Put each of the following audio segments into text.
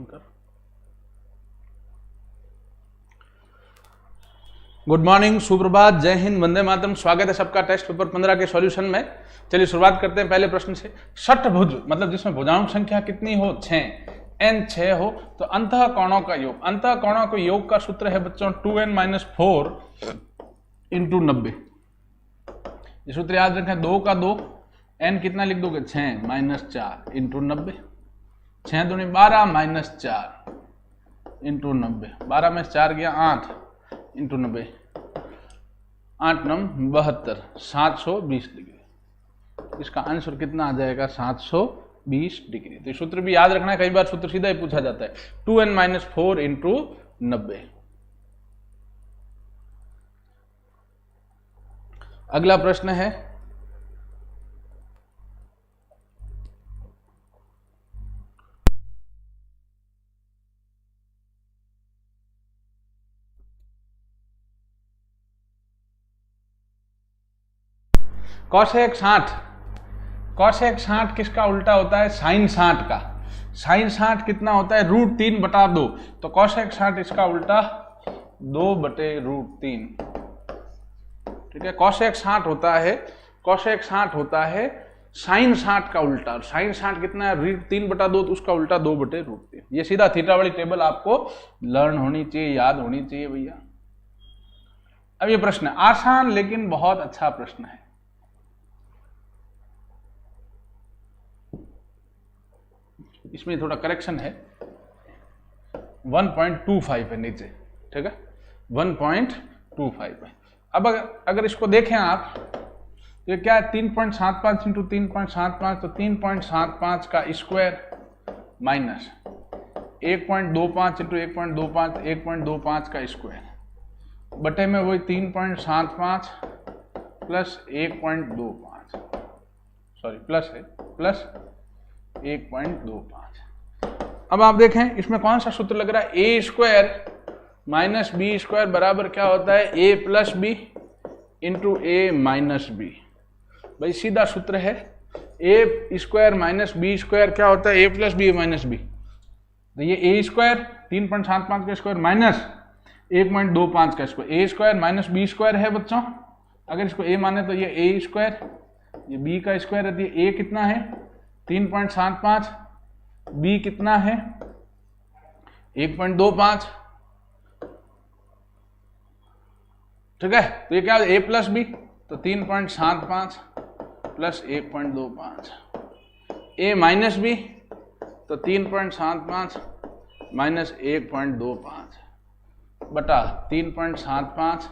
कर। Good morning, सुप्रभात, जय हिंद, वंदे मातरम। स्वागत है सबका टेस्ट पेपर 15 के सॉल्यूशन में। चलिए शुरुआत करते हैं पहले प्रश्न से। षटभुज मतलब जिसमें भुजाओं की संख्या कितनी हो? 6, n 6 हो तो अंतः कोणों का योग। अंतः कोणों के योग का सूत्र है बच्चों 2n - 4 × 90। ये सूत्र याद रखें, 2 का 2, n कितना लिख दोगे? 6 - 4 × 90। 6 दूनी 12 - 4 × 90। 12 में 4 गया 8 × 90। 8 9 72, 720 डिग्री। इसका आंसर कितना आ जाएगा? 720 डिग्री। तो सूत्र भी याद रखना है, कई बार सूत्र सीधा ही पूछा जाता है। 2n - 4 × 90। अगला प्रश्न है कॉसेक 60। कॉसेक 60 किसका उल्टा होता है? साइन 60 का। साइन 60 कितना होता है? √3/2। तो कॉसेक 60 इसका उल्टा 2/√3। ठीक है, कॉसेक 60 होता है, कॉसेक 60 होता है साइन 60 का उल्टा। और साइन 60 कितना है? √3/2, तो उसका उल्टा 2/√3। ये सीधा थीटा वाली टेबल आपको लर्न होनी चाहिए, याद होनी चाहिए भैया। अब ये प्रश्न आसान लेकिन बहुत अच्छा प्रश्न है। इसमें थोड़ा करेक्शन है, 1.25 है नीचे। ठीक है, 1.25 है। अब अगर इसको देखें आप, तो क्या है? 3.75 × 3.75, तो 3.75 का स्क्वायर माइनस 1.25 × 1.25, 1.25 का स्क्वायर बटे में वही 3.75 प्लस 1.25, सॉरी प्लस है, प्लस 1.25। अब आप देखें इसमें कौन सा सूत्र लग रहा है? a² - b² बराबर क्या होता है? a + b × a - b। भाई सीधा सूत्र है, a² - b² क्या होता है? a + b - b। तो ये a² 3.75 का स्क्वायर माइनस 1.25 का स्क्वायर, a² - b² है बच्चों। अगर इसको a माने तो ये a², ये b का स्क्वायर है, तो ये a कितना है? 3.75, b कितना है? 1.25। ठीक है, तो ये क्या है? a + b, तो 3.75 प्लस 1.25, a - b, तो 3.75 माइनस 1.25 बटा 3.75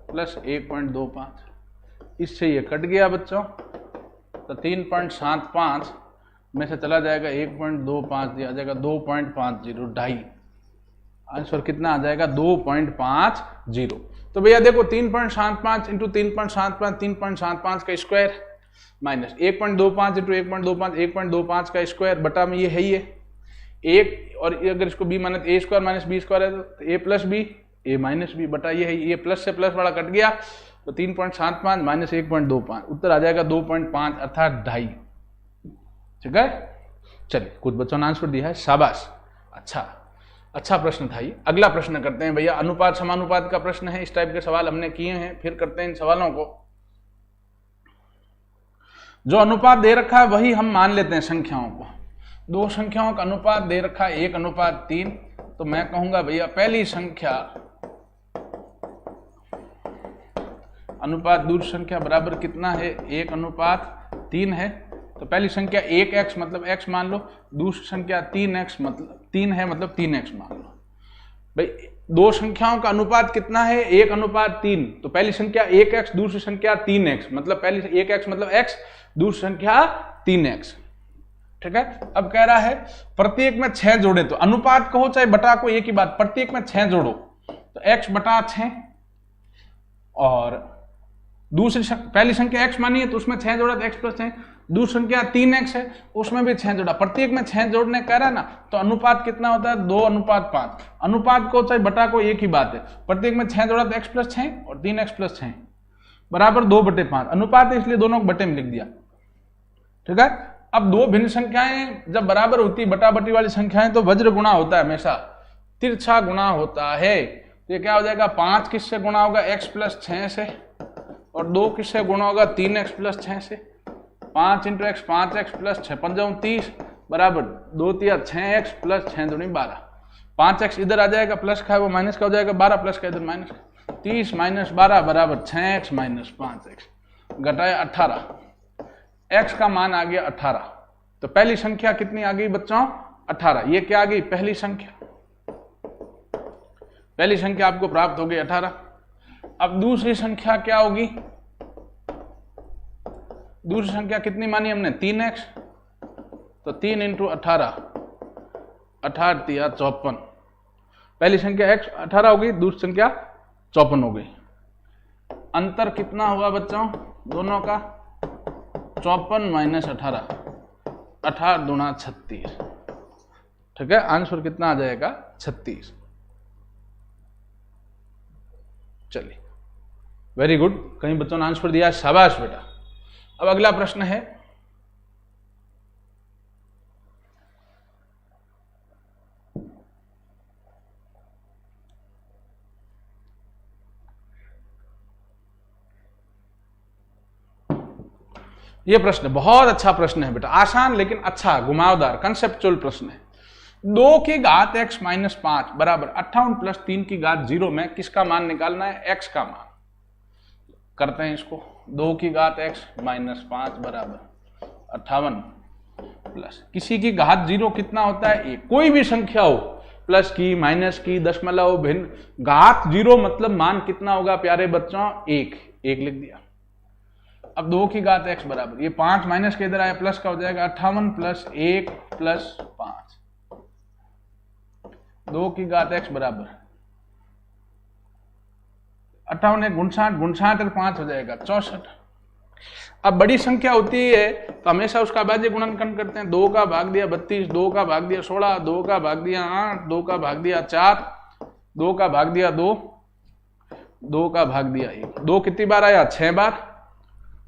प्लस 1.25। इससे ये कट गया बच्चों, तो 3.75 में से चला जाएगा 1.25, दिया जाएगा 2.50, 2.5। आंसर कितना आ जाएगा? 2.50। तो भैया देखो 3.75 × 3.75, 3.75 का स्क्वायर माइनस 1.25 × 1.25, 1.25 का स्क्वायर बटा में ये है ये एक, और अगर इसको b माने तो a² - b² है, तो a + b, a - b बटा ये है ये प्लस से प्लस वाला कट गया, तो 3.75 माइनस 1.25, उत्तर आ जाएगा 2.5 अर्थात 2.5। ठीक है, चलिए कुछ बच्चों ने आंसर दिया है, शाबाश, अच्छा प्रश्न था ये। अगला प्रश्न करते हैं भैया, अनुपात समानुपात का प्रश्न है। इस टाइप के सवाल हमने किए हैं, फिर करते हैं इन सवालों को। जो अनुपात दे रखा है वही हम मान लेते हैं संख्याओं को। दो संख्याओं का अनुपात दे रखा है 1:3, तो मैं कहूंगा भैया पहली संख्या अनुपात दूसरी संख्या बराबर कितना है? 1:3 है। तो पहली संख्या 1x मतलब x मान लो, दूसरी संख्या 3x मतलब 3 है, मतलब 3x मान लो। भाई दो संख्याओं का अनुपात कितना है? 1:3। तो पहली संख्या 1x, दूसरी संख्या 3x, मतलब पहली 1x मतलब x, दूसरी संख्या 3x। ठीक है, अब कह रहा है प्रत्येक में 6 जोड़े, तो अनुपात कहो चाहे बटा को, एक ही बात, प्रत्येक में 6 जोड़ो, तो x/6। और दूसरी पहली संख्या x मानी है तो उसमें 6 जोड़ा तो x + 6। दूसरी संख्या 3x है, उसमें भी 6 जोड़ा, प्रत्येक में 6 जोड़ने कह रहा है ना, तो अनुपात कितना होता है? 2:5। अनुपात को चाहे बटा को एक ही बात है, प्रत्येक में 6 जोड़ा तो x + 6 और 3x + 6 बराबर 2/5। अनुपात है इसलिए दोनों को बटे में लिख दिया। ठीक है, अब दो भिन्न संख्याएं जब बराबर होती बटा बटी वाली संख्याएं तो वज्र गुणा होता है, हमेशा तिरछा गुणा होता है। तो ये क्या हो जाएगा, 5 किससे गुणा होगा, x + 6 से, और 2 किससे गुणा होगा, 3x + 6 से। 5 × x 5x + 6 5 30 बराबर 2 × 6x + 6 दूनी 12। 5x इधर आ जाएगा, प्लस का है वो माइनस का हो जाएगा, 12 प्लस का इधर माइनस का, 30 - 12 बराबर 6x - 5x, घटाया 18, x का मान आ गया 18। तो पहली संख्या कितनी आ गई बच्चों, 18। ये क्या आ गई, पहली संख्या, पहली संख्या आपको प्राप्त हो गई 18। अब दूसरी संख्या क्या होगी, दूसरी संख्या कितनी मानी हमने, 3x, तो 3 × 18, 18 × 54। पहली संख्या x 18 हो गई, दूसरी संख्या 54 हो गई। अंतर कितना हुआ बच्चों दोनों का, 54 - 18, 18 दूना 36। ठीक है, आंसर कितना आ जाएगा, 36। चलिए, वेरी गुड, कई बच्चों ने आंसर दिया, शाबाश बेटा। अब अगला प्रश्न है, ये प्रश्न बहुत अच्छा प्रश्न है बेटा, आसान लेकिन अच्छा, घुमावदार, कंसेप्चुअल प्रश्न है। 2 की घात x - 5 बराबर 58 + 3 की घात 0 में किसका मान निकालना है, x का मान। करते हैं इसको, 2 की घात x - 5 बराबर 58 प्लस किसी की घात 0 कितना होता है, 1। कोई भी संख्या हो, प्लस की, माइनस की, दशमलव, भिन्न, घात 0 मतलब मान कितना होगा प्यारे बच्चों, 1 लिख दिया। अब 2 की घात x बराबर, ये 5 माइनस के इधर आया, प्लस का हो जाएगा 58 + 1 + 5। 2 की घात x बराबर 58 × 59, 59 और 5 हो जाएगा 64। अब बड़ी संख्या होती है तो हमेशा उसका भाज्य गुणनखंड करते हैं। 2 का भाग दिया 32, 2 का भाग दिया 16, 2 का भाग दिया 8, 2 का भाग दिया 4, 2 का भाग दिया 2, 2 का भाग दिया 1। 2 कितनी बार आया, 6 बार।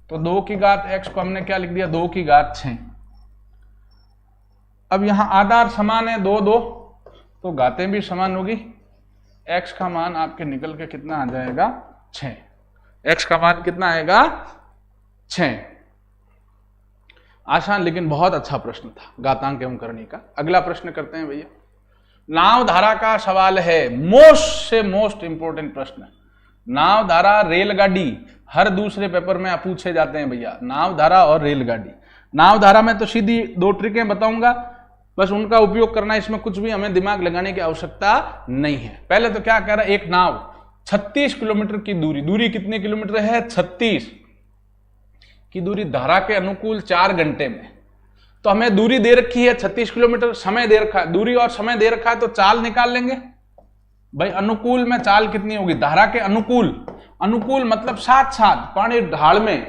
तो 2 की घात x को हमने क्या लिख दिया, 2 की घात 6। अब यहां आधार समान है 2 2, तो घातें भी समान होगी। x का मान आपके निकल के कितना आ जाएगा, 6। x का मान कितना आएगा, 6। आसान लेकिन बहुत अच्छा प्रश्न था घातांक एवं करनी का। अगला प्रश्न करते हैं भैया, नाव धारा का सवाल है, मोस्ट इंपोर्टेंट प्रश्न। नाव धारा, रेलगाड़ी हर दूसरे पेपर में पूछे जाते हैं भैया, नाव धारा और रेलगाड़ी। नाव धारा में तो सीधी 2 ट्रिकें बताऊंगा, बस उनका उपयोग करना, इसमें कुछ भी हमें दिमाग लगाने की आवश्यकता नहीं है। पहले तो क्या कह रहा है, एक नाव 36 किलोमीटर की दूरी कितने किलोमीटर है, 36 की दूरी धारा के अनुकूल 4 घंटे में। तो हमें दूरी दे रखी है 36 किलोमीटर, समय दे रखा है, दूरी और समय दे रखा है, तो चाल निकाल लेंगे भाई। अनुकूल में चाल कितनी होगी, धारा के अनुकूल, अनुकूल मतलब साथ साथ पानी ढाल में,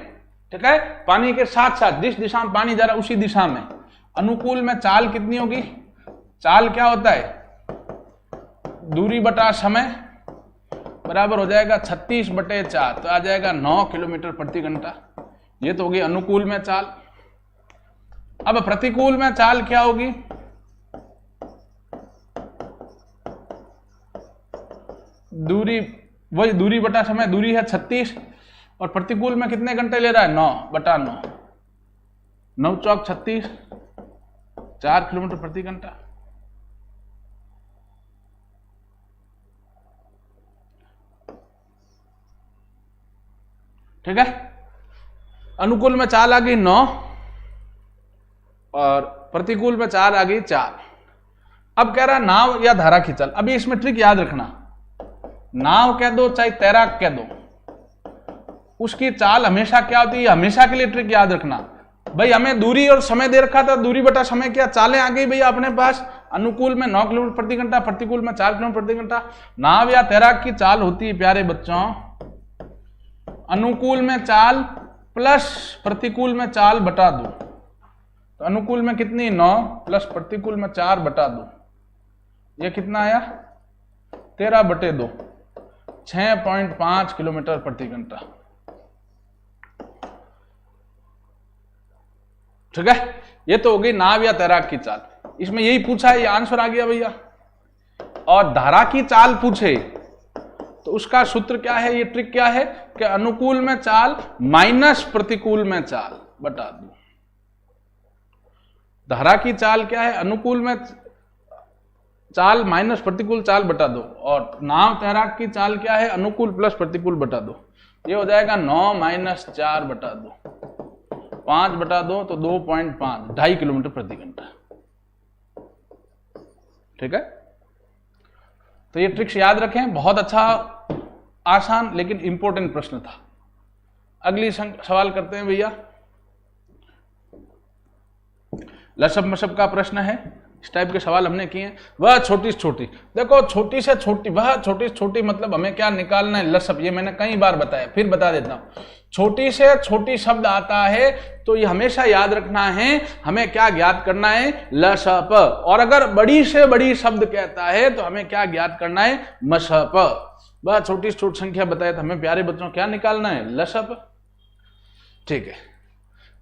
ठीक है, पानी के साथ साथ जिस दिशा में पानी जा रहा है उसी दिशा में। अनुकूल में चाल कितनी होगी, चाल क्या होता है, दूरी बटा समय बराबर हो जाएगा 36/4, तो आ जाएगा 9 किलोमीटर प्रति घंटा। ये तो होगी अनुकूल में चाल। अब प्रतिकूल में चाल क्या होगी, दूरी, वही दूरी बटा समय, दूरी है 36 और प्रतिकूल में कितने घंटे ले रहा है, 9/9, 9 चौक 36, 4 किलोमीटर प्रति घंटा। ठीक है, अनुकूल में चाल आ गई 9 और प्रतिकूल में चाल आ गई 4। अब कह रहा है नाव या धारा की चाल। अभी इसमें ट्रिक याद रखना, नाव कह दो चाहे तैराक कह दो, उसकी चाल हमेशा क्या होती है, हमेशा के लिए ट्रिक याद रखना भाई। हमें दूरी और समय दे रखा था, दूरी बटा समय, क्या चालें आ गई भैया अपने पास। अनुकूल में 9 किलोमीटर प्रति घंटा, प्रतिकूल में 4 किलोमीटर प्रति घंटा। नाव या तैराक की चाल होती है प्यारे बच्चों, अनुकूल में चाल प्लस प्रतिकूल में चाल बटा 2। तो अनुकूल में कितनी, 9 प्लस प्रतिकूल में 4/2, ये कितना आया, 13/2, 6.5 किलोमीटर प्रति घंटा। ठीक है, ये तो हो गई नाव या तैराक की चाल। इसमें यही पूछा है, ये आंसर आ गया भैया। और धारा की चाल पूछे तो उसका सूत्र क्या है, ये ट्रिक क्या है कि अनुकूल में चाल माइनस प्रतिकूल में चाल बटा दो। धारा की चाल क्या है, अनुकूल में चाल माइनस प्रतिकूल चाल बटा दो। और नाव तैराक की चाल क्या है, अनुकूल प्लस प्रतिकूल बटा दो। ये हो जाएगा 9 माइनस 4 बटा 2, 5 बटा 2 तो 2.5, 2.5 किलोमीटर प्रति घंटा। ठीक है, तो ये ट्रिक्स याद रखें, बहुत अच्छा आसान लेकिन इंपॉर्टेंट प्रश्न था। अगली सवाल करते हैं भैया, लसब मसब का प्रश्न है। इस टाइप के सवाल हमने किए हैं। वह छोटी से छोटी, देखो छोटी से छोटी, वह छोटी से छोटी मतलब हमें क्या निकालना है, लसब। ये मैंने कई बार बताया, फिर बता देता हूं। छोटी से छोटी शब्द आता है तो ये हमेशा याद रखना है, हमें क्या ज्ञात करना है, लसप। और अगर बड़ी से बड़ी शब्द कहता है तो हमें क्या ज्ञात करना है, मसप। वह छोटी से छोटी संख्या बताए तो हमें प्यारे बच्चों क्या निकालना है, लसप। ठीक है,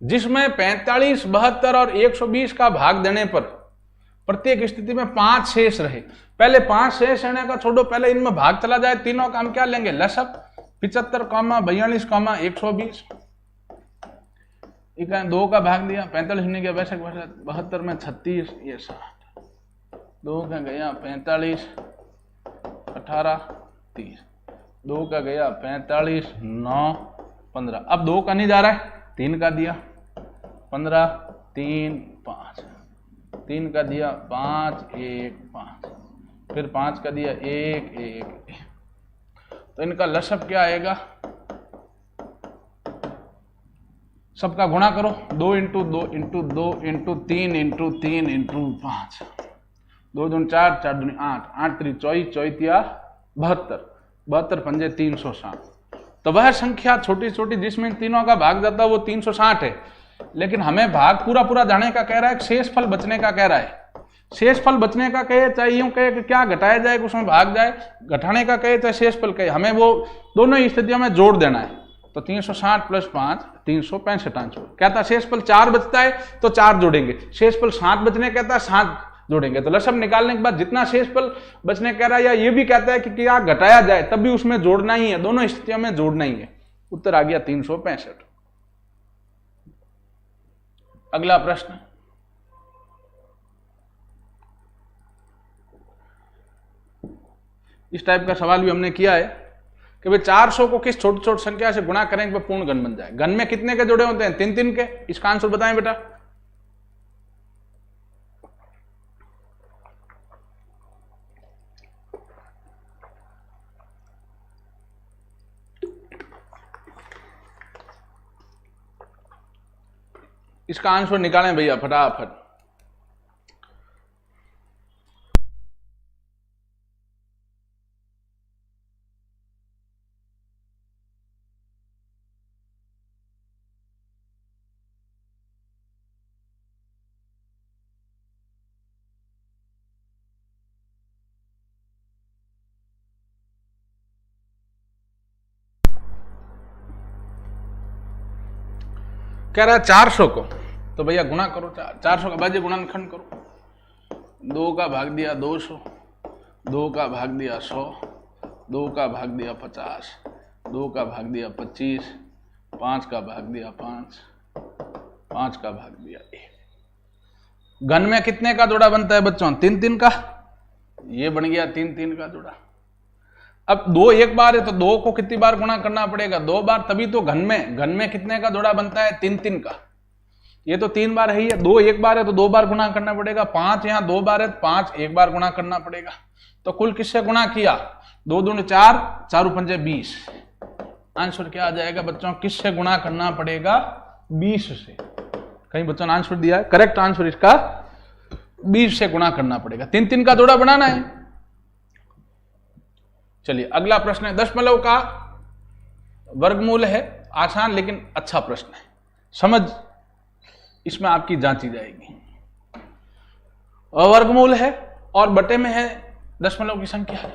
जिसमें 45, 72 और 120 का भाग देने पर प्रत्येक स्थिति में 5 शेष रहे। पहले 5 शेष रहने का छोड़ो, पहले इनमें भाग चला जाए, तीनों का हम क्या लेंगे, लसप। 75, 42, 120। 2 का भाग दिया, 45 नहीं गया, वैसे 72 में 36, ये 60। 2 का गया 45, 18, 30। 2 का गया 45, 9, 15। अब 2 का नहीं जा रहा है, 3 का दिया 15, 3, 5। 3 का दिया 5, 1, 5। फिर 5 का दिया 1, 1। तो इनका लसब क्या आएगा, सबका गुणा करो, 2 into 2 into 2 into 3 into 3 into 5। 2 दूनी 4, 4 दूनी 8, 8 3 24, 24 72, 72 पंजे 360। तो वह संख्या छोटी छोटी जिसमें तीनों का भाग जाता है वो 360 है। लेकिन हमें भाग पूरा पूरा जाने का कह रहा है, शेषफल बचने का कह रहा है। शेषफल बचने का कहे चाहे यूं कहे कि क्या घटाया जाए उसमें भाग जाए, घटाने का कहे चाहे शेषफल कहे, हमें वो दोनों स्थितियों में जोड़ देना है। तो 360 प्लस 5 365 आंसर। कहता शेषफल 4 बचता है तो 4 जोड़ेंगे, शेषफल 7 बचने कहता है 7 जोड़ेंगे। तो लसब निकालने के बाद जितना शेषफल बचने कह रहा है, या ये भी कहता है कि क्या घटाया जाए तब भी उसमें जोड़ना ही है, दोनों स्थितियों में जोड़ना ही है। उत्तर आ गया 365। अगला प्रश्न, इस टाइप का सवाल भी हमने किया है कि भाई 400 को किस छोटी छोटी संख्या से गुणा करेंगे तो पूर्ण घन बन जाए। घन में कितने के जुड़े होते हैं, 3 3 के। इसका आंसर बताएं बेटा। इसका आंसर निकालें भैया फटाफट। कह रहा है 400 को, तो भैया गुणा करो, 400 का बाजी गुणनखंड करो। 2 का भाग दिया 200, 2 का भाग दिया 100, 2 का भाग दिया 50, 2 का भाग दिया 25, 5 का भाग दिया 5, 5 का भाग दिया 1। घन में कितने का जोड़ा बनता है बच्चों, 3 3 का। ये बन गया 3 3 का जोड़ा। अब 2 एक बार है तो 2 को कितनी बार गुणा करना पड़ेगा, 2 बार, तभी तो घन में कितने का जोड़ा बनता है, 3 3 का। ये तो 3 बार है, 2 एक बार है तो 2 बार गुणा करना पड़ेगा। 5 यहाँ 2 बार है तो 5 एक बार गुणा करना पड़ेगा। तो कुल किससे गुणा किया, 2 दूनी 4, 4 पंजे 20। आंसर क्या आ जाएगा बच्चों, किससे गुणा करना पड़ेगा, 20 से। कहीं बच्चों ने आंसर दिया है, करेक्ट आंसर इसका 20 से गुणा करना पड़ेगा। 3 3 का जोड़ा बनाना है। चलिए अगला प्रश्न है, दशमलव का वर्गमूल है। आसान लेकिन अच्छा प्रश्न है, समझ इसमें आपकी जांची जाएगी। वर्गमूल है और बटे में है दशमलव की संख्या है।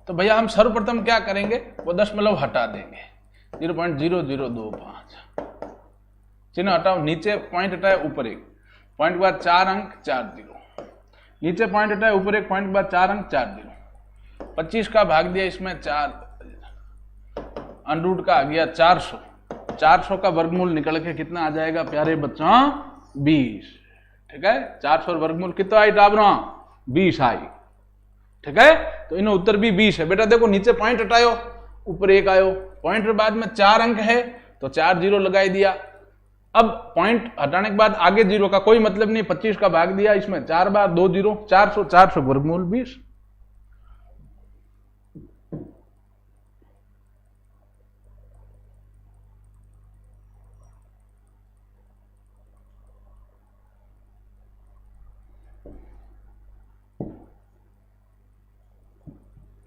तो भैया हम सर्वप्रथम क्या करेंगे, वो दशमलव हटा देंगे, 0.0025। चिन्ह हटाओ, नीचे पॉइंट हटाए, ऊपर 1। पॉइंट के बाद 4 अंक 4 जीरो, नीचे पॉइंट हटाए, ऊपर एक पॉइंट के बाद 4 अंक 4 जीरो, 25 का भाग दिया इसमें 4, अंडरूट का आ गया 400, 400 का वर्गमूल निकल के कितना आ जाएगा प्यारे बच्चों 20। ठीक है, 400 वर्गमूल कितना आई टाबरा 20 आई। ठीक है, तो इन उत्तर भी 20 है। बेटा देखो नीचे पॉइंट हटायो, ऊपर एक आयो, पॉइंट के बाद में 4 अंक है तो 4 जीरो लगाई दिया। अब पॉइंट हटाने के बाद आगे जीरो का कोई मतलब नहीं, 25 का भाग दिया इसमें 4 बार 2 जीरो, 400, 400 वर्गमूल 20।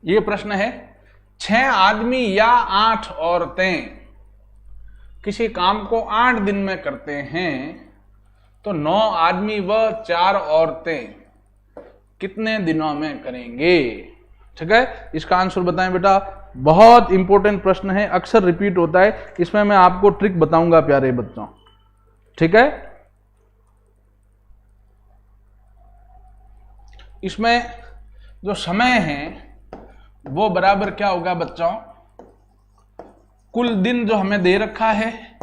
ये प्रश्न है, 6 आदमी या 8 औरतें किसी काम को 8 दिन में करते हैं तो 9 आदमी व 4 औरतें कितने दिनों में करेंगे। ठीक है, इसका आंसर बताएं बेटा। बहुत इंपॉर्टेंट प्रश्न है, अक्सर रिपीट होता है, इसमें मैं आपको ट्रिक बताऊंगा प्यारे बच्चों। ठीक है, इसमें जो समय है वो बराबर क्या होगा बच्चों, कुल दिन जो हमें दे रखा है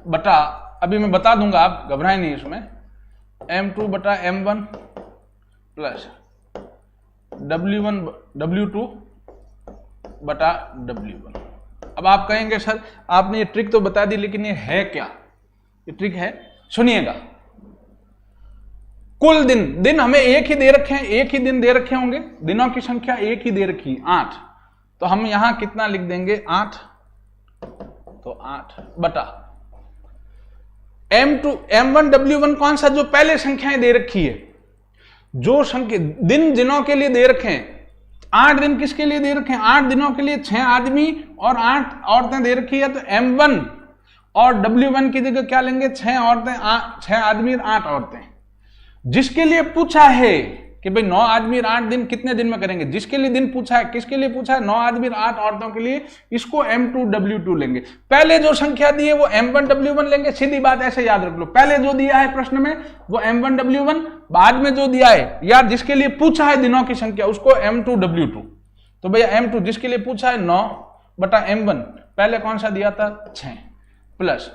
बटा, अभी मैं बता दूंगा आप घबराएं नहीं, इसमें m2 बटा m1 प्लस w2 बटा w1। अब आप कहेंगे सर आपने ये ट्रिक तो बता दी लेकिन ये है क्या। ये ट्रिक है, सुनिएगा। कुल दिन हमें एक ही दे रखे हैं, एक ही दिन दे रखे होंगे, दिनों की संख्या एक ही दे रखी 8, तो हम यहां कितना लिख देंगे 8, तो 8 बटा m2 m1 w1 कौन सा, जो पहले संख्याएं दे रखी है, जो संख्या दिन दिनों के लिए दे रखे हैं। 8 दिन किसके लिए दे रखे हैं, 8 दिनों के लिए 6 आदमी और 8 औरतें दे रखी है, तो m1 और w1 की जगह क्या लेंगे 6 औरतें, 6 आदमी और 8 औरतें। जिसके लिए पूछा है कि भाई 9 आदमी और 8 दिन कितने दिन में करेंगे, जिसके लिए दिन पूछा है, किसके लिए पूछा है 9 आदमी और 8 औरतों के लिए, इसको m2 w2 लेंगे। पहले जो संख्या दी है वो m1 w1 लेंगे, सीधी बात ऐसे याद रख लो। पहले जो दिया है प्रश्न में वो m1 w1, बाद में जो दिया है या जिसके लिए पूछा है दिनों की संख्या उसको m2 w2। तो भैया m2 जिसके लिए पूछा है 9 बटा m1, पहले कौन सा दिया था 6, प्लस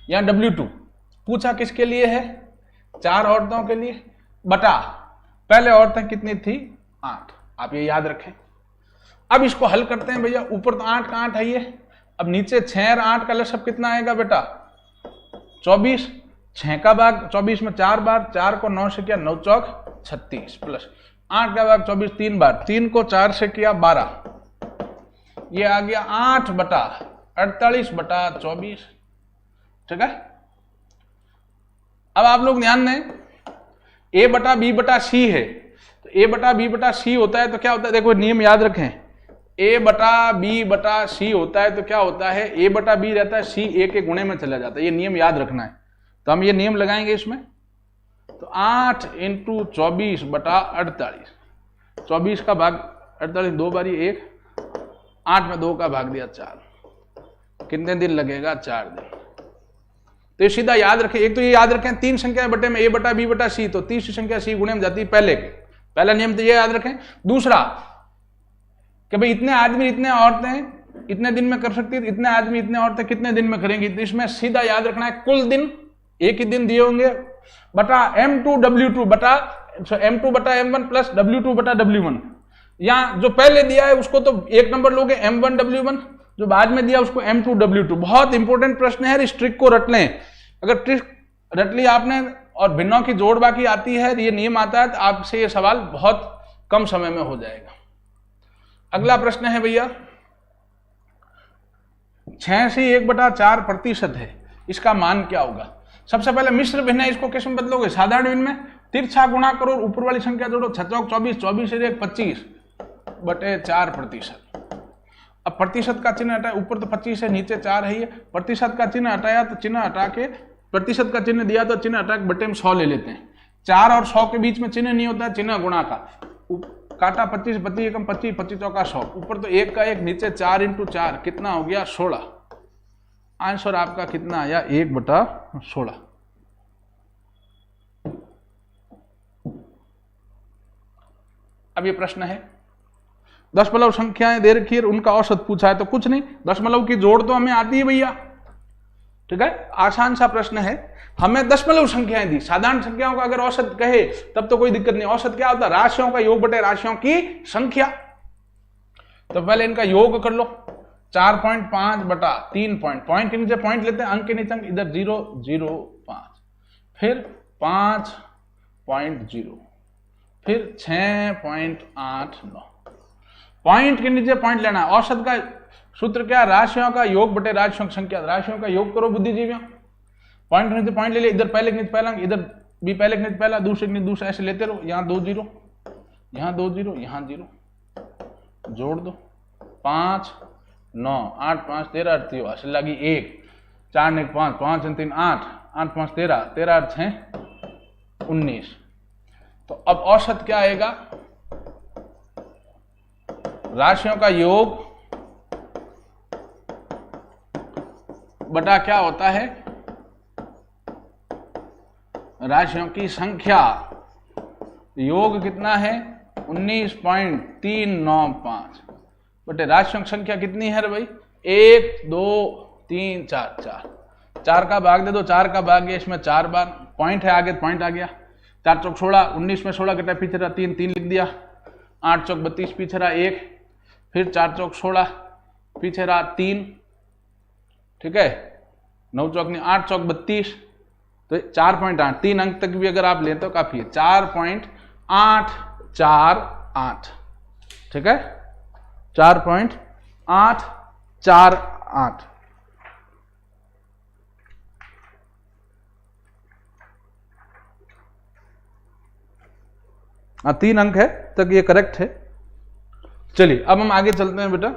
यहां w2 पूछा किसके लिए है 4 औरतों के लिए, बटा पहले औरतें कितनी थी 8। आप ये याद रखें। अब इसको हल करते हैं भैया, ऊपर तो 8 का 8 है ये, अब नीचे 6 और 8 का लसब कितना आएगा बेटा 24, 6 का भाग 24 में 4 बार, 4 को 9 से किया 9 चौक 36, प्लस 8 का भाग 24 3 बार, 3 को 4 से किया 12, ये आ गया 8 बटा 48 बटा 24। ठीक है, अब आप लोग ध्यान दें, a बटा b बटा c है, तो a बटा b बटा c होता है तो क्या होता है, देखो नियम याद रखें, a बटा b बटा c होता है तो क्या होता है a बटा b रहता है, c a के गुणे में चला जाता है, ये नियम याद रखना है। तो हम ये नियम लगाएंगे इसमें, तो 8 इंटू 24 बटा 48, 24 का भाग 48 2 बारी 1, 8 में 2 का भाग दिया 4, कितने दिन लगेगा 4 दिन। तो ये सीधा याद रखें, एक तो ये याद रखें 3 संख्या बटे में a बटा b बटा c, तो तीसरी संख्या c गुणे में जाती है पहले के, पहला नियम तो ये याद रखें। दूसरा कि भाई इतने आदमी इतने औरतें इतने दिन में कर सकती है, इतने आदमी इतने औरतें कितने दिन में करेंगी, तो इसमें सीधा याद रखना है कुल दिन एक ही दिन दिए होंगे बटा m2 w2 बटा m2 बटा m1 प्लस w2 बटा w1। यहाँ जो पहले दिया है उसको तो 1 नंबर लोगे m1 w1, जो बाद में दिया उसको m2 w2। बहुत इंपॉर्टेंट प्रश्न है, इस ट्रिक को रट लें। अगर ट्रिक रट ली आपने और भिन्नों की जोड़ बाकी आती है, ये नियम आता है, तो आपसे ये सवाल बहुत कम समय में हो जाएगा। अगला प्रश्न है भैया 6 से 1/4% है, इसका मान क्या होगा। सबसे पहले मिश्र भिन्न है, इसको किस में बदलोगे, साधारण भिन्न में, तिरछा गुणा करो, ऊपर वाली संख्या जोड़ो, 6 चौक 24, 24 से 1 25/4%। अब प्रतिशत का चिन्ह हटाए, ऊपर तो 25 है नीचे 4 है, ये प्रतिशत का चिन्ह हटाया तो चिन्ह हटा के, प्रतिशत का चिन्ह दिया तो चिन्ह हटा के बटे में 100 ले लेते हैं। 4 और 100 के बीच में चिन्ह नहीं होता, चिन्ह गुणा का, काटा 25, 25 एकम 25, 25 चौका 100, ऊपर तो 1 का 1, नीचे 4 इंटू 4 कितना हो गया 16। आंसर आपका कितना आया 1/16। अब ये प्रश्न है, दशमलव संख्याएं दे रखी है, उनका औसत पूछा है, तो कुछ नहीं, दशमलव की जोड़ तो हमें आती है भैया, ठीक है, आसान सा प्रश्न है। हमें दशमलव संख्याएं दी, साधारण संख्याओं का अगर औसत कहे तब तो कोई दिक्कत नहीं। औसत क्या होता है? राशियों का योग बटे राशियों की संख्या। तो पहले इनका योग कर लो, 4.5 बटा 3 पॉइंट के नीचे पॉइंट लेते हैं, अंक के नीचे अंक, इधर 0 0 5, फिर 5.0, फिर 6.89, पॉइंट के नीचे पॉइंट लेना है। औसत का सूत्र क्या? राशियों का योग बटे राशियों की संख्या। राशियों का योग करो बुद्धिजीवियों, पॉइंट के नीचे पॉइंट ले लिया, इधर पहले के नीचे पहला, इधर भी पहले के नीचे पहला, दूसरे के नीचे दूसरा, ऐसे लेते रहो। यहाँ 2 0, यहाँ 2 0, यहाँ 0, जोड़ दो, 5 9 8 5 13 8 30, असल लगी 1 4 1 5 5 3 8 8 5 13 13 8 6 19। तो अब औसत क्या आएगा? राशियों का योग बटा क्या होता है? राशियों की संख्या। योग कितना है? 19.395 बटे राशियों की संख्या कितनी है रे भाई? 1 2 3 4 4 का भाग दे दो, 4 का भाग गया इसमें 4 बार, पॉइंट है आगे, पॉइंट आ गया, 4 चौक 16, 19 में 16 घटा पीछे रहा 3 3 लिख दिया, 8 चौक 32 पीछे रहा 1, फिर 4 चौक 16 पीछे रहा 3, ठीक है, 9 चौक नहीं 8 चौक 32, तो 4.8, 3 अंक तक भी अगर आप लें तो काफी है, 4.848, ठीक है, 4.848। हाँ 3 अंक है तक ये करेक्ट है। चलिए अब हम आगे चलते हैं बेटा।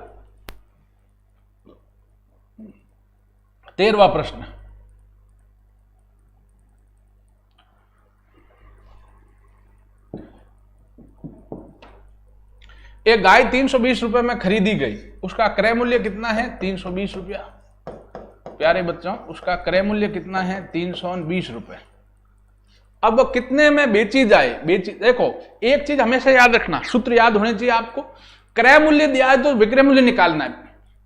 13वां प्रश्न, एक गाय 320 रुपए में खरीदी गई, उसका क्रय मूल्य कितना है? 320 रुपया। प्यारे बच्चों, उसका क्रय मूल्य कितना है? 320 रुपए। अब वो कितने में बेची जाए? देखो एक चीज हमेशा याद रखना, सूत्र याद होने चाहिए आपको। क्रय मूल्य दिया है तो विक्रय मूल्य निकालना है,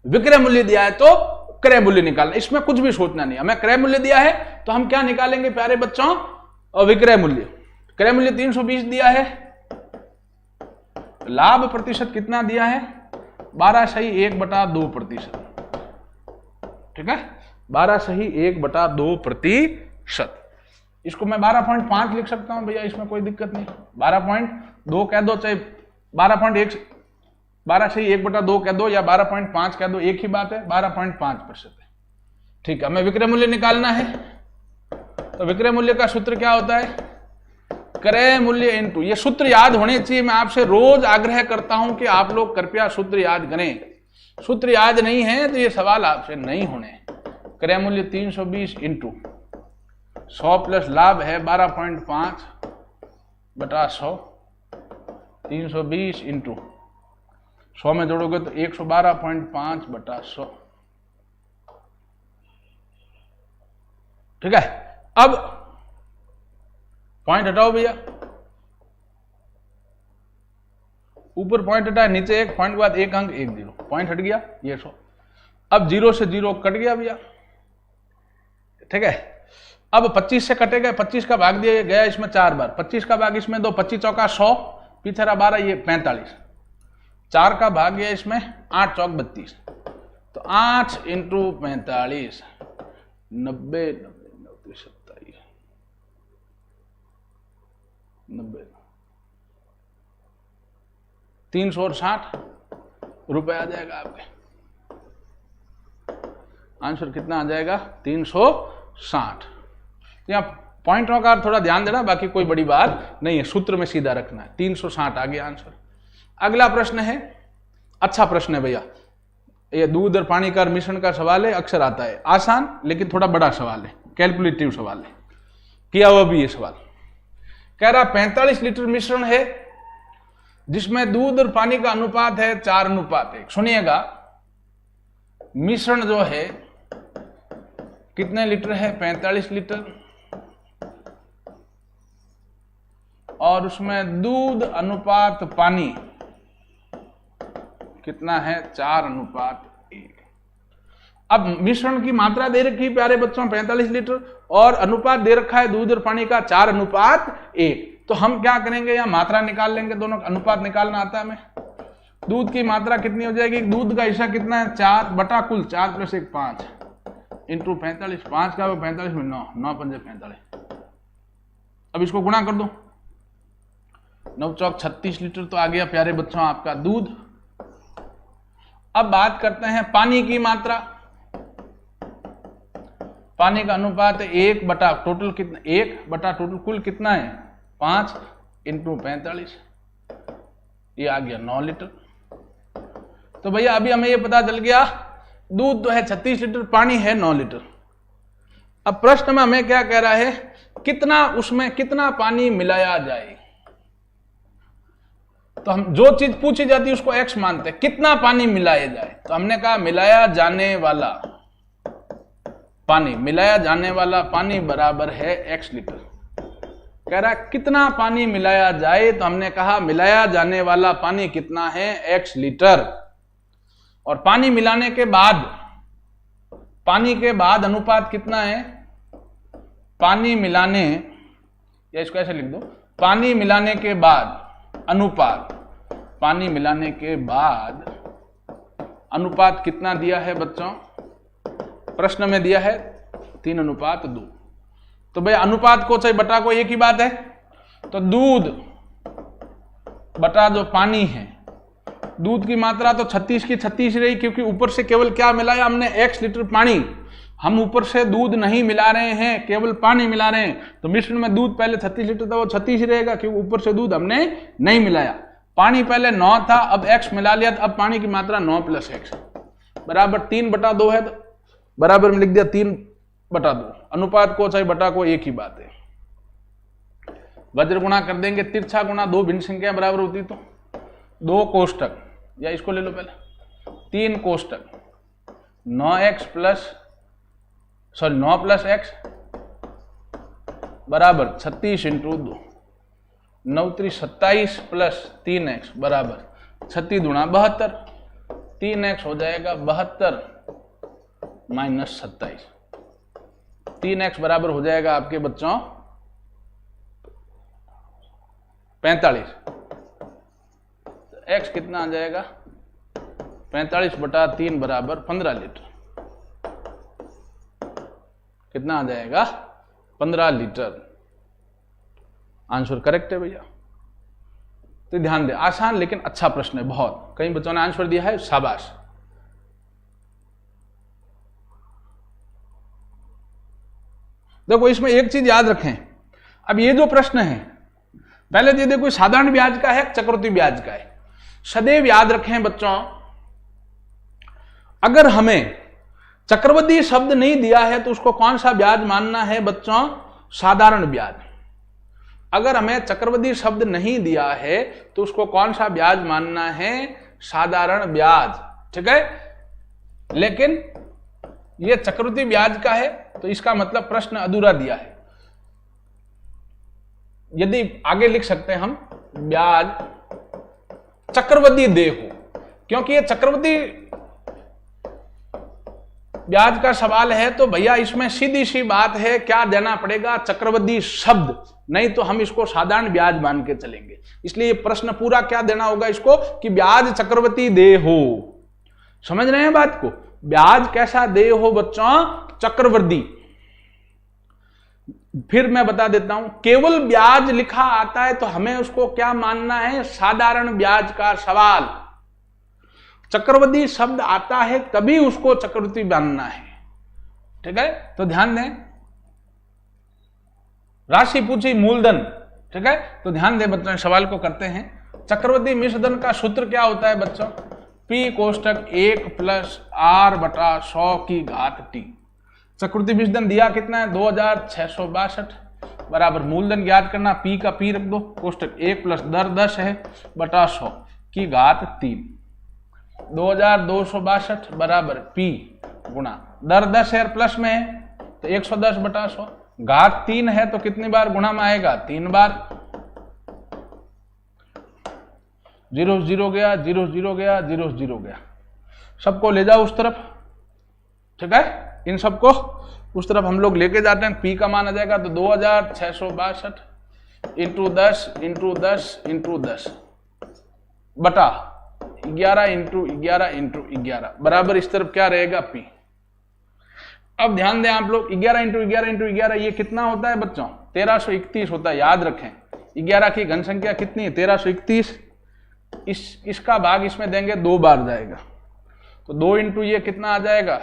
विक्रय मूल्य दिया है तो क्रय मूल्य निकालना, इसमें कुछ भी सोचना नहीं। हमें क्रय मूल्य दिया है तो हम क्या निकालेंगे प्यारे बच्चों? और विक्रय मूल्य। क्रय मूल्य 320 दिया है, लाभ प्रतिशत कितना दिया है? 12.1/2%, ठीक है, 12.1/2%। इसको मैं 12.5 लिख सकता हूं भैया, इसमें कोई दिक्कत नहीं। 12.2 कह दो, चाहे 12.1/2 कह दो या 12.5 कह दो, एक ही बात है, 12.5% है, ठीक है। हमें विक्रय मूल्य निकालना है, तो विक्रय मूल्य का सूत्र क्या होता है? क्रय मूल्य इनटू, ये सूत्र याद होने चाहिए। मैं आपसे रोज आग्रह करता हूं कि आप लोग कृपया सूत्र याद करें। सूत्र याद नहीं है तो ये सवाल आपसे नहीं होने। क्रय मूल्य 320 इंटू 100 प्लस लाभ है 12.5/100, 320 इंटू 100 में जोड़ोगे तो 112.5/100, ठीक है। अब पॉइंट हटाओ भैया, ऊपर पॉइंट हटाया, नीचे एक पॉइंट के बाद एक अंक 1 0, पॉइंट हट गया, ये 100। अब 0 से 0 कट गया भैया, ठीक है। अब 25 से कटेगा, 25 का भाग दिया गया इसमें 4 बार, 25 का भाग इसमें दो, 25 चौका 100, पीछे रहा 12, ये 45, 4 का भाग गया इसमें 8 चौक 32, तो 8 इंटू 45, 90 360 रुपए आ जाएगा आपके। आंसर कितना आ जाएगा? 360। यहाँ पॉइंटों का थोड़ा ध्यान देना, बाकी कोई बड़ी बात नहीं है, सूत्र में सीधा रखना है। 360 आ गया आंसर। अगला प्रश्न है, अच्छा प्रश्न है भैया, ये दूध और पानी का मिश्रण का सवाल है, अक्सर आता है, आसान लेकिन थोड़ा बड़ा सवाल है, कैलकुलेटिव सवाल है, किया हुआ भी ये सवाल। कह रहा 45 लीटर मिश्रण है जिसमें दूध और पानी का अनुपात है 4:1। सुनिएगा, मिश्रण जो है कितने लीटर है? 45 लीटर। और उसमें दूध अनुपात पानी कितना है 4:1। अब मिश्रण की मात्रा दे रखी है प्यारे बच्चों 45 लीटर और अनुपात दे रखा है दूध और पानी का 4:1। तो हम क्या करेंगे, यहाँ मात्रा निकाल लेंगे, दोनों का अनुपात निकालना आता है हमें। दूध की मात्रा कितनी हो जाएगी, दूध का हिस्सा कितना है 4 बटा कुल 4 + 1 5 इंटू 45, 5 का 45 में 9, 9 पंजे 45। अब इसको गुणा कर दो, 9 चौक 36 लीटर तो आ गया प्यारे बच्चों आपका दूध। अब बात करते हैं पानी की मात्रा। पानी का अनुपात 1 बटा टोटल कितना, 1 बटा टोटल कुल कितना है 5 इंटू 45, ये आ गया 9 लीटर। तो भैया अभी हमें ये पता चल गया दूध तो है 36 लीटर, पानी है 9 लीटर। अब प्रश्न में हमें क्या कह रहा है, कितना उसमें कितना पानी मिलाया जाए। तो हम जो चीज पूछी जाती है उसको x मानते हैं, कितना पानी मिलाया जाए। तो हमने कहा मिलाया जाने वाला पानी, मिलाया जाने वाला पानी बराबर है x लीटर। कह रहा कितना पानी मिलाया जाए, तो हमने कहा मिलाया जाने वाला पानी कितना है x लीटर। और पानी मिलाने के बाद, पानी के बाद अनुपात कितना है, पानी मिलाने, या इसको ऐसे लिख दो, पानी मिलाने के बाद अनुपात, पानी मिलाने के बाद अनुपात कितना दिया है बच्चों, प्रश्न में दिया है 3:2। तो भाई अनुपात को चाहे बटा को एक ही बात है। तो दूध बटा जो पानी है, दूध की मात्रा तो 36 की 36 रही, क्योंकि ऊपर से केवल क्या मिलाया हमने x लीटर पानी। हम ऊपर से दूध नहीं मिला रहे हैं, केवल पानी मिला रहे हैं। तो मिश्रण में दूध पहले 36 लीटर था, वो 36 ही रहेगा, क्योंकि ऊपर से दूध हमने नहीं मिलाया। पानी पहले 9 था, अब x मिला लिया, तो अब पानी की मात्रा 9 + x बराबर 3/2 है। तो बराबर में लिख दिया 3/2। अनुपात को चाहे बटा को एक ही बात है। वज्र गुणा कर देंगे, तिरछा गुणा 2 भिन्न संख्या बराबर होती, तो 2 कोष्टक, या इसको ले लो पहले 3 कोष्टक 9x + 9 + x बराबर 36 इंटू 2, 9 × 27 + 3x बराबर 36 × 72, 3x हो जाएगा 72 - 27। 3x बराबर हो जाएगा आपके बच्चों 45। x कितना आ जाएगा 45/3 बराबर 15 लीटर। कितना आ जाएगा 15 लीटर। आंसर करेक्ट है भैया। तो ध्यान दे, आसान लेकिन अच्छा प्रश्न है बहुत। कई बच्चों ने आंसर दिया है, शाबाश। देखो इसमें एक चीज याद रखें, अब ये जो प्रश्न है, पहले ये देखो साधारण ब्याज का है, चक्रवृद्धि ब्याज का है। सदैव याद रखें बच्चों, अगर हमें चक्रवृद्धि शब्द नहीं दिया है तो उसको कौन सा ब्याज मानना है बच्चों, साधारण ब्याज। अगर हमें चक्रवृद्धि शब्द नहीं दिया है तो उसको कौन सा ब्याज मानना है, साधारण ब्याज। ठीक है, लेकिन यह चक्रवृद्धि ब्याज का है तो इसका मतलब प्रश्न अधूरा दिया है। यदि आगे लिख सकते हैं हम, ब्याज चक्रवृद्धि देय हो, क्योंकि ये चक्रवृद्धि ब्याज का सवाल है तो भैया इसमें सीधी सी बात है, क्या देना पड़ेगा, चक्रवृद्धि शब्द, नहीं तो हम इसको साधारण ब्याज मान के चलेंगे। इसलिए प्रश्न पूरा क्या देना होगा इसको, कि ब्याज चक्रवृद्धि देय हो। समझ रहे हैं बात को, ब्याज कैसा देय हो बच्चों, चक्रवृद्धि। फिर मैं बता देता हूं, केवल ब्याज लिखा आता है तो हमें उसको क्या मानना है, साधारण ब्याज का सवाल। चक्रवृद्धि शब्द आता है तभी उसको चक्रवृद्धि मानना है। ठीक है, तो ध्यान दें, राशि पूछी मूलधन। ठीक है, तो ध्यान दें बच्चों, सवाल को करते हैं। चक्रवृद्धि मिश्रधन का सूत्र क्या होता है बच्चों, P कोष्टक 1 + R/100 T। चक्रवृद्धि मिश्रधन दिया कितना है 2662 बराबर मूलधन ज्ञात करना, P का P रख दो, कोष्टक 1 + दर 10 है बटा 100 2262 बराबर P गुणा दर 10 है प्लस में है तो 110 बटा 100, घात 3 है तो कितनी बार गुणा में आएगा, 3 बार। 0 0 गया, 0 0 गया, 0 0 गया, सबको ले जाओ उस तरफ, ठीक है। इन सबको उस तरफ हम लोग लेके जाते हैं, पी का मान आ जाएगा तो 2662 इंटू 10 इंटू 10 इंटू 10 बटा 11 इंटू 11 इंटू 11 बराबर इस तरफ क्या रहेगा पी। अब ध्यान दें आप लोग, 11 इंटू 11 इंटू 11 ये कितना होता है बच्चों? 1331 होता है, याद रखें। 11 की घन संख्या कितनी है? 1331। इसका भाग इसमें देंगे 2 बार जाएगा, तो 2 इंटू ये कितना आ जाएगा?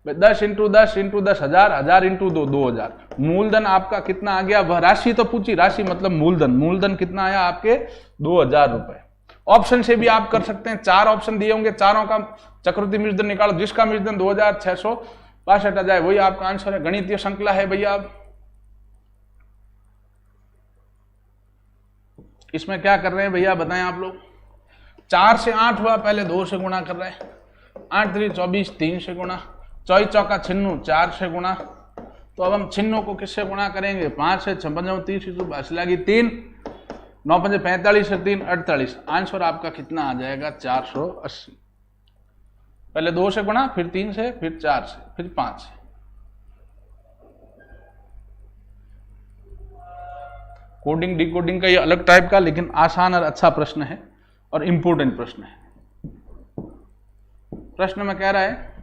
10 इंटू 10 इंटू 10 1000, 1000 इंटू 2 2000। मूलधन आपका कितना आ गया? वह राशि तो पूछी, राशि मतलब मूलधन। मूलधन कितना आया आपके? 2000 रुपए। ऑप्शन से भी आप कर सकते हैं, 4 ऑप्शन दिए होंगे, चारों का चक्रवृद्धि मिश्रधन निकालो, जिसका मिश्रधन 2662 आ जाए वही आपका आंसर है। गणितीय श्रृंखला है भैया। अब इसमें क्या कर रहे हैं भैया बताएं आप लोग? 4 से 8 हुआ, पहले 2 से गुणा कर रहे हैं। 8 3 24, 3 से गुणा, 24 चौका 96, 4 से गुणा। तो अब हम 96 को किससे गुणा करेंगे? 5 से 56 30 बच लगी 3, 9 5 45 से 3 48। आंसर आपका कितना आ जाएगा? 480। पहले 2 से गुणा, फिर 3 से, फिर 4 से, फिर 5 से। कोडिंग डिकोडिंग का ये अलग टाइप का, लेकिन आसान और अच्छा प्रश्न है और इंपॉर्टेंट प्रश्न है। प्रश्न में कह रहा है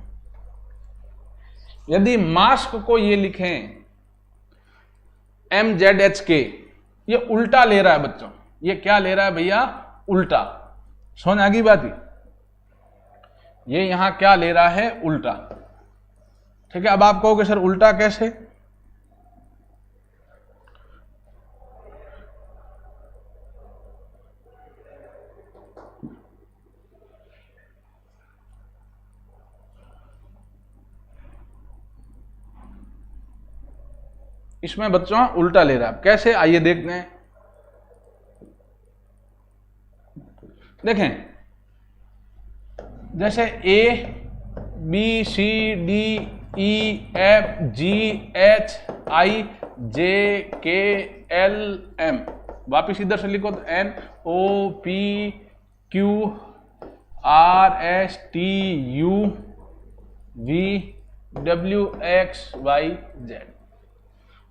यदि मास्क को ये लिखें MZHK, ये उल्टा ले रहा है बच्चों। ये क्या ले रहा है भैया? उल्टा। समझ आ गई बात? ये यहां क्या ले रहा है? उल्टा। ठीक है। अब आप कहोगे सर उल्टा कैसे? इसमें बच्चों उल्टा ले रहा है। कैसे? आइए देखते हैं। देखें, जैसे ABCDEFGHIJKLM, वापिस इधर से लिखो तो NOPQRSTUVWXYZ।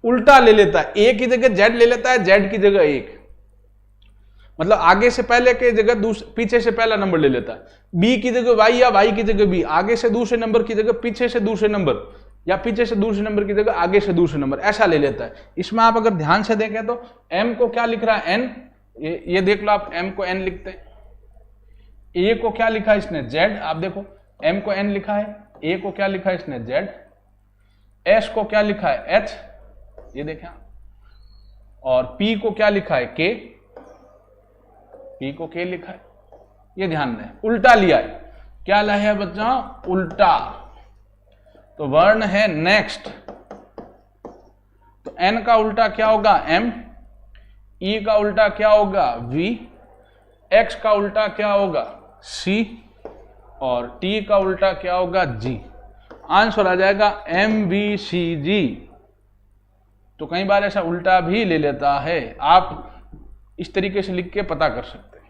उल्टा ले लेता है, ए की जगह जेड ले लेता है, जेड की जगह 1, मतलब आगे से पहले के जगह पीछे से पहला नंबर ले लेता है। बी की जगह वाई या वाई की जगह बी, आगे से दूसरे नंबर की जगह पीछे से दूसरे नंबर, या पीछे से दूसरे नंबर की जगह आगे से दूसरे नंबर, ऐसा ले लेता है। इसमें आप अगर ध्यान से देखें तो एम को क्या लिख रहा है? एन। ये देख लो आप, एम को एन लिखते हैं। ए को क्या लिखा है इसने? जेड। आप देखो एम को एन लिखा है, ए को क्या लिखा है इसने? जेड। एस को क्या लिखा है? एच, ये देखें। और पी को क्या लिखा है? के। पी को के लिखा है, ये ध्यान दें। उल्टा लिया है। क्या लाया है बच्चों? उल्टा। तो वर्ण है नेक्स्ट, तो एन का उल्टा क्या होगा? एम। ई का उल्टा क्या होगा? वी। एक्स का उल्टा क्या होगा? सी। और टी का उल्टा क्या होगा? जी। आंसर आ जाएगा MVCG। तो कई बार ऐसा उल्टा भी ले लेता है, आप इस तरीके से लिख के पता कर सकते हैं।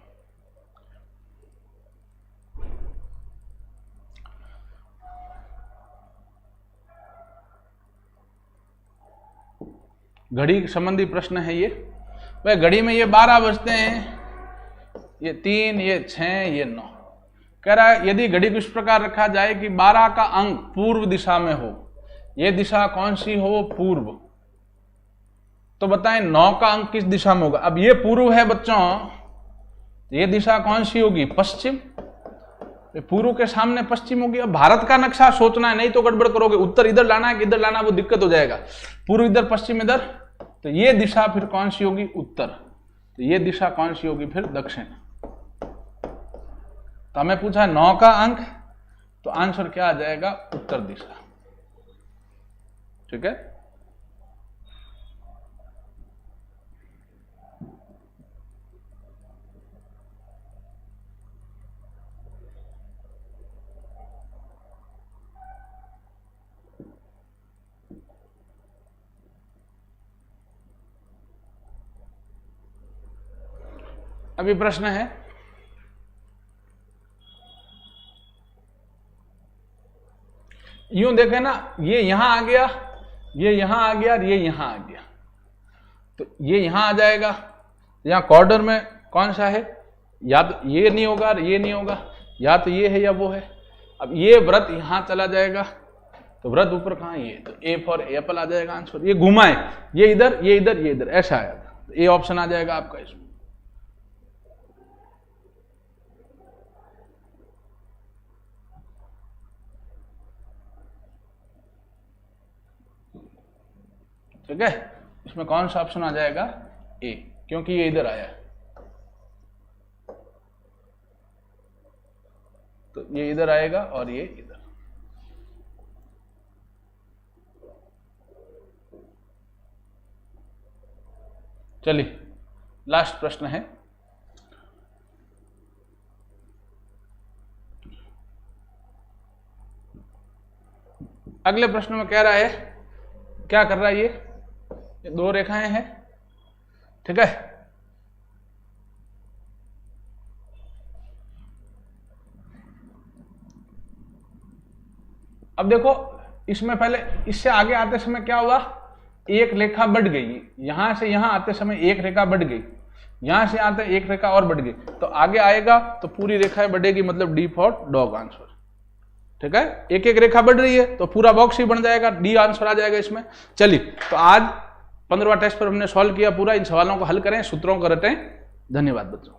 घड़ी संबंधी प्रश्न है ये। वह घड़ी में ये 12 बजते हैं, ये 3, ये 6, ये 9। कह रहा है यदि घड़ी को इस प्रकार रखा जाए कि 12 का अंक पूर्व दिशा में हो, ये दिशा कौन सी हो? पूर्व। तो बताएं 9 का अंक किस दिशा में होगा? अब ये पूर्व है बच्चों, ये दिशा कौन सी होगी? पश्चिम। पूर्व के सामने पश्चिम होगी। अब भारत का नक्शा सोचना है, नहीं तो गड़बड़ करोगे। उत्तर इधर लाना है कि इधर लाना, वो दिक्कत हो जाएगा। पूर्व इधर, पश्चिम इधर, तो ये दिशा फिर कौन सी होगी? उत्तर। तो ये दिशा कौन सी होगी फिर? दक्षिण। तो हमें पूछा 9 का अंक, तो आंसर क्या आ जाएगा? उत्तर दिशा। ठीक है। अभी प्रश्न है, यूं देखें ना, ये यहां आ गया, ये यहां आ गया और ये यहां आ गया, तो ये यहां आ जाएगा। यहां कॉर्डर में कौन सा है, या तो ये नहीं होगा और ये नहीं होगा, या तो ये है या वो है। अब ये व्रत यहां चला जाएगा, तो व्रत ऊपर कहां, ये, तो ए फॉर एप्पल आ जाएगा आंसर। ये घुमाए, ये इधर ये इधर ये इधर, ऐसा आएगा, तो ए ऑप्शन आ जाएगा आपका इसमें। ठीक है, इसमें कौन सा ऑप्शन आ जाएगा, ए, क्योंकि ये इधर आया है, तो ये इधर आएगा और ये इधर। चलिए लास्ट प्रश्न है, अगले प्रश्न में कह रहा है, क्या कर रहा है, ये दो रेखाएं हैं, ठीक है। अब देखो, इसमें पहले इससे आगे आते समय क्या हुआ, एक रेखा बढ़ गई, यहां से यहां आते समय एक रेखा बढ़ गई, यहां से आते एक रेखा और बढ़ गई, तो आगे आएगा तो पूरी रेखाएं बढ़ेगी, मतलब डी फॉर डॉग आंसर। ठीक है, एक एक रेखा बढ़ रही है तो पूरा बॉक्स ही बन जाएगा, डी आंसर आ जाएगा इसमें। चलिए, तो आज 15वां टेस्ट पर हमने सॉल्व किया पूरा। इन सवालों को हल करें, सूत्रों को रटें। धन्यवाद बच्चों।